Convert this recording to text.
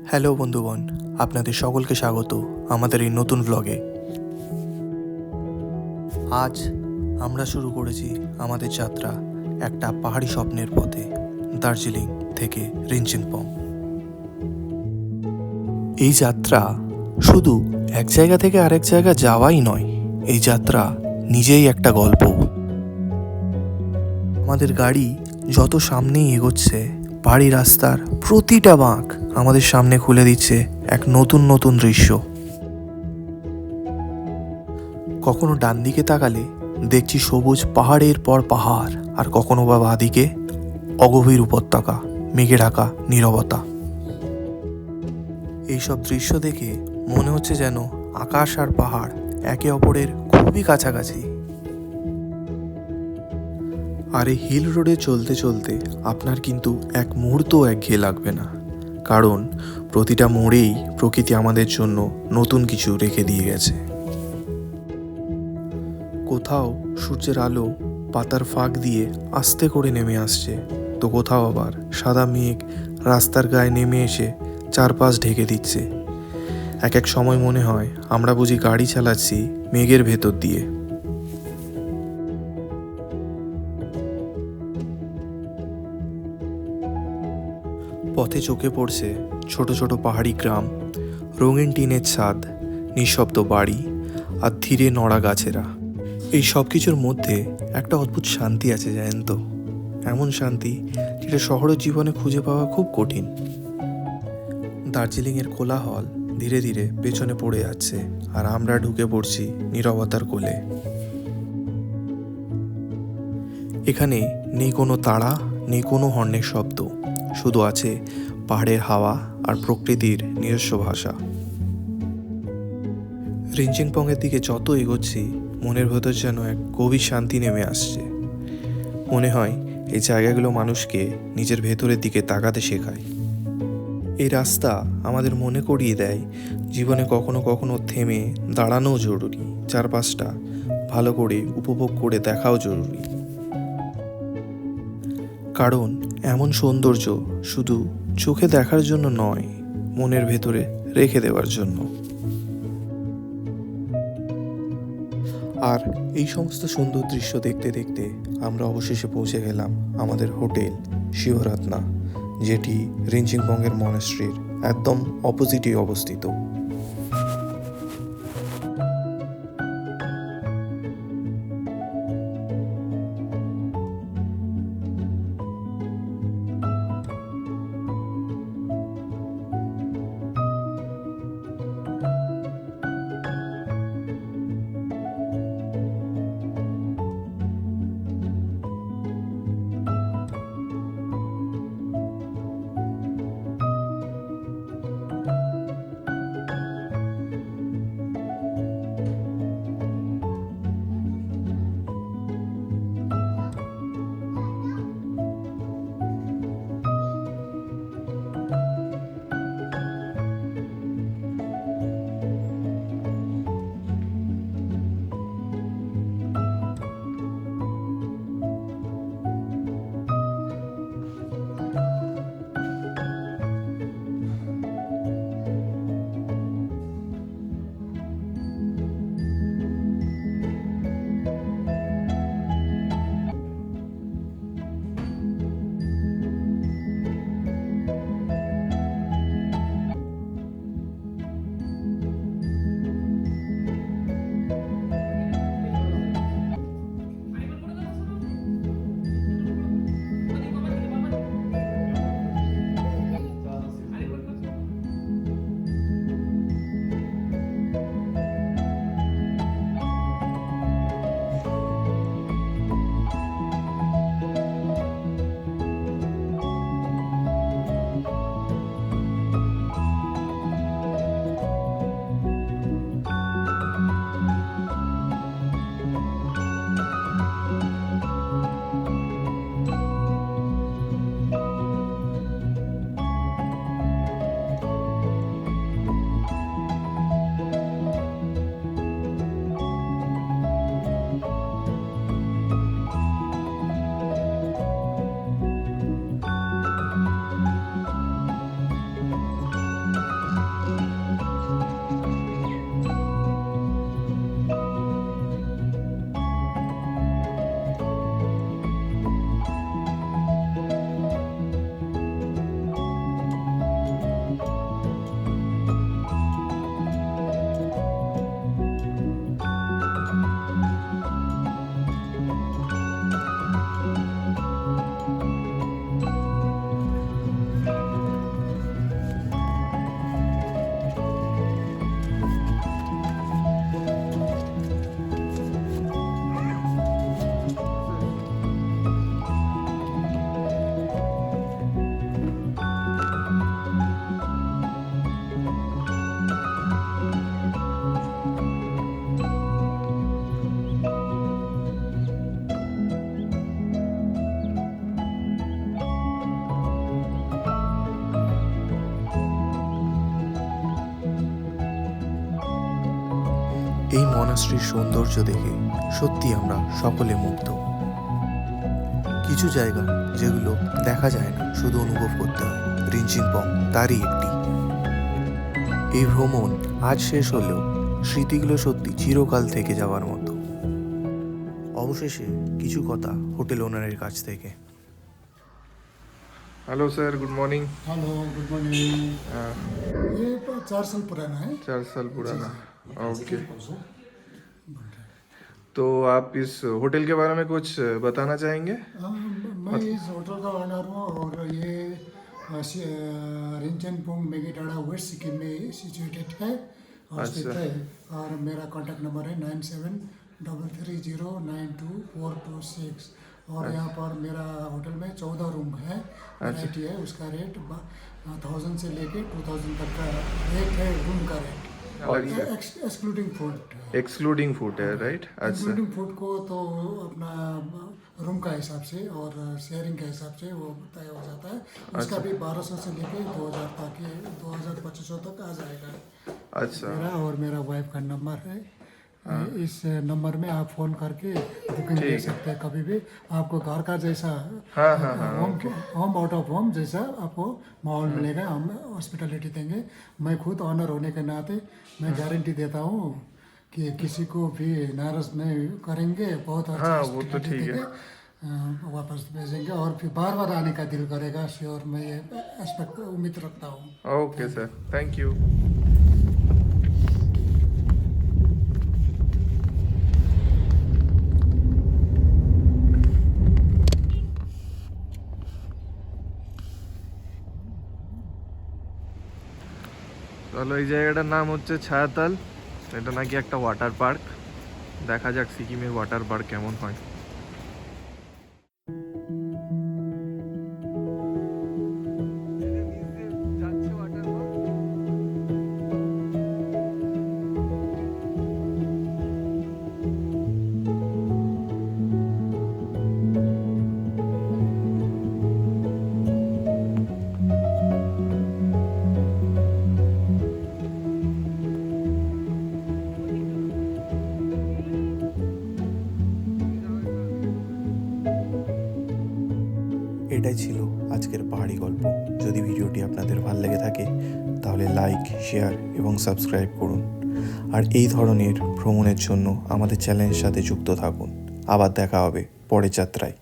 Hello বন্ধুগণ, আপনাদের সকলকে স্বাগত আমাদের এই নতুন ব্লগে। আজ আমরা শুরু করেছি আমাদের যাত্রা একটা পাহাড়ি স্বপ্নের পথে, দার্জিলিং থেকে রিঞ্চিংপং। এই যাত্রা শুধু এক জায়গা থেকে আরেক জায়গা যাওয়াই নয়, এই যাত্রা নিজেই একটা গল্প। আমাদের গাড়ি যত সামনেই এগোচ্ছে, পাহাড়ি রাস্তার প্রতিটা বাঁক আমাদের সামনে খুলে দিচ্ছে এক নতুন নতুন দৃশ্য। কখনো ডান দিকে তাকালে দেখছি সবুজ পাহাড়ের পর পাহাড়, আর কখনো বা বাঁদিকে অগভীর উপত্যকা, মেঘে ঢাকা নীরবতা। এইসব দৃশ্য দেখে মনে হচ্ছে যেন আকাশ আর পাহাড় একে অপরের খুবই কাছাকাছি। আর এই হিল রোডে চলতে চলতে আপনার কিন্তু এক মুহূর্তও একঘেয়ে লাগবে না, কারণ প্রতিটা মোড়েই প্রকৃতি আমাদের জন্য নতুন কিছু রেখে দিয়ে গেছে। কোথাও সূর্যের আলো পাতার ফাঁক দিয়ে আস্তে করে নেমে আসছে, তো কোথাও আবার সাদা মেঘ রাস্তার গায়ে নেমে এসে চারপাশ ঢেকে দিচ্ছে। এক এক সময় মনে হয় আমরা বুঝি গাড়ি চালাচ্ছি মেঘের ভেতর দিয়ে। পথে চোখে পড়ছে ছোট ছোট পাহাড়ি গ্রাম, রঙিন টিনের ছাদ, নিঃশব্দ বাড়ি আর ধীরে নড়া গাছেরা। এই সব কিছুর মধ্যে একটা অদ্ভুত শান্তি আছে, জানেন তো? এমন শান্তি যেটা শহরের জীবনে খুঁজে পাওয়া খুব কঠিন। দার্জিলিংয়ের কোলাহল ধীরে ধীরে পেছনে পড়ে যাচ্ছে, আর আমরা ঢুকে পড়ছি নীরবতার কোলে। এখানে নেই কোনো তাড়া, নেই কোনো হর্নের শব্দ, শুধু আছে পাহাড়ের হাওয়া আর প্রকৃতির নিজস্ব ভাষা। রিঞ্চিংপংয়ের দিকে যত এগোচ্ছি মনের ভেতর যেন এক গভীর শান্তি নেমে আসছে। মনে হয় এই জায়গাগুলো মানুষকে নিজের ভেতরের দিকে তাকাতে শেখায়। এই রাস্তা আমাদের মনে করিয়ে দেয় জীবনে কখনো কখনো থেমে দাঁড়ানোও জরুরি, চারপাশটা ভালো করে উপভোগ করে দেখাও জরুরি। কারণ এমন সৌন্দর্য শুধু চোখে দেখার জন্য নয়, মনের ভেতরে রেখে দেওয়ার জন্য। আর এই সমস্ত সুন্দর দৃশ্য দেখতে দেখতে আমরা অবশেষে পৌঁছে গেলাম আমাদের হোটেল শিবরত্না, যেটি রিঞ্চিংপংয়ের মনাস্ট্রির একদম অপোজিটে অবস্থিত। এই মনাস্ট্রির সৌন্দর্য দেখে সত্যি আমরা সকলে মুগ্ধ। কিছু জায়গা যেগুলো দেখা যায় না, শুধু অনুভব করতে হয়, রিঞ্চিনপং তারই একটি। এই ভ্রমণ আজ শেষ হলেও স্মৃতিগুলো সত্যি চিরকাল থেকে যাওয়ার মতো। অবশেষে কিছু কথা হোটেল ওনারের কাছ থেকে। Hello sir, good morning. Hello good morning. ये 4 साल पुराना है। 4 साल पुराना। ओके, परसों। तो आप इस होटल के बारे में कुछ बताना चाहेंगे? मैं इस होटल का ओनर हूँ और ये रिंचनपुंग मेगीटाड़ा वेस्ट सिक्किम में सिचुएटेड है और स्थित है। और मेरा कॉन्टैक्ट नंबर है 9733092426। और यहाँ पर मेरा होटल में 14 रूम है, वैरायटी है। उसका रेट 1000 से लेके 2000 तक का रेट है रूम का रेट, और ये एक्सक्लूडिंग फूड। एक्सक्लूडिंग फूड है, राइट? अच्छा, इंक्लूडिंग फूड को तो अपना रूम का हिसाब से और शेयरिंग के हिसाब से वो तय हो जाता है। उसका भी 1200 से लेके 2000 तक, 2500 तक आ जाएगा। अच्छा, मेरा और मेरा वाइफ का नंबर है। इस नंबर में आप फ़ोन करके बुकिंग ले सकते हैं कभी भी। आपको घर का जैसा होम आउट ऑफ होम जैसा आपको माहौल मिलेगा, हम हॉस्पिटलिटी देंगे। मैं खुद ऑनर होने के नाते मैं गारंटी देता हूँ कि किसी को भी नाराज़ नहीं करेंगे। बहुत अच्छा वो तो ठीक है। वापस भेजेंगे और फिर बार बार आने का दिल करेगा। श्योर, मैं ये एस्पेक्ट उम्मीद रखता हूँ। Okay sir, thank you. চলো, এই জায়গাটার নাম হচ্ছে ছায়াতাল। এটা নাকি একটা ওয়াটার পার্ক। দেখা যাক সিকিমের ওয়াটার পার্ক কেমন হয়। এটাই ছিল আজকের পাহাড়ি গল্প। যদি ভিডিওটি আপনাদের ভালো লেগে থাকে তাহলে লাইক, শেয়ার এবং সাবস্ক্রাইব করুন। আর এই ধরনের ভ্রমণের জন্য আমাদের চ্যানেলের সাথে যুক্ত থাকুন। আবার দেখা হবে পরের যাত্রায়।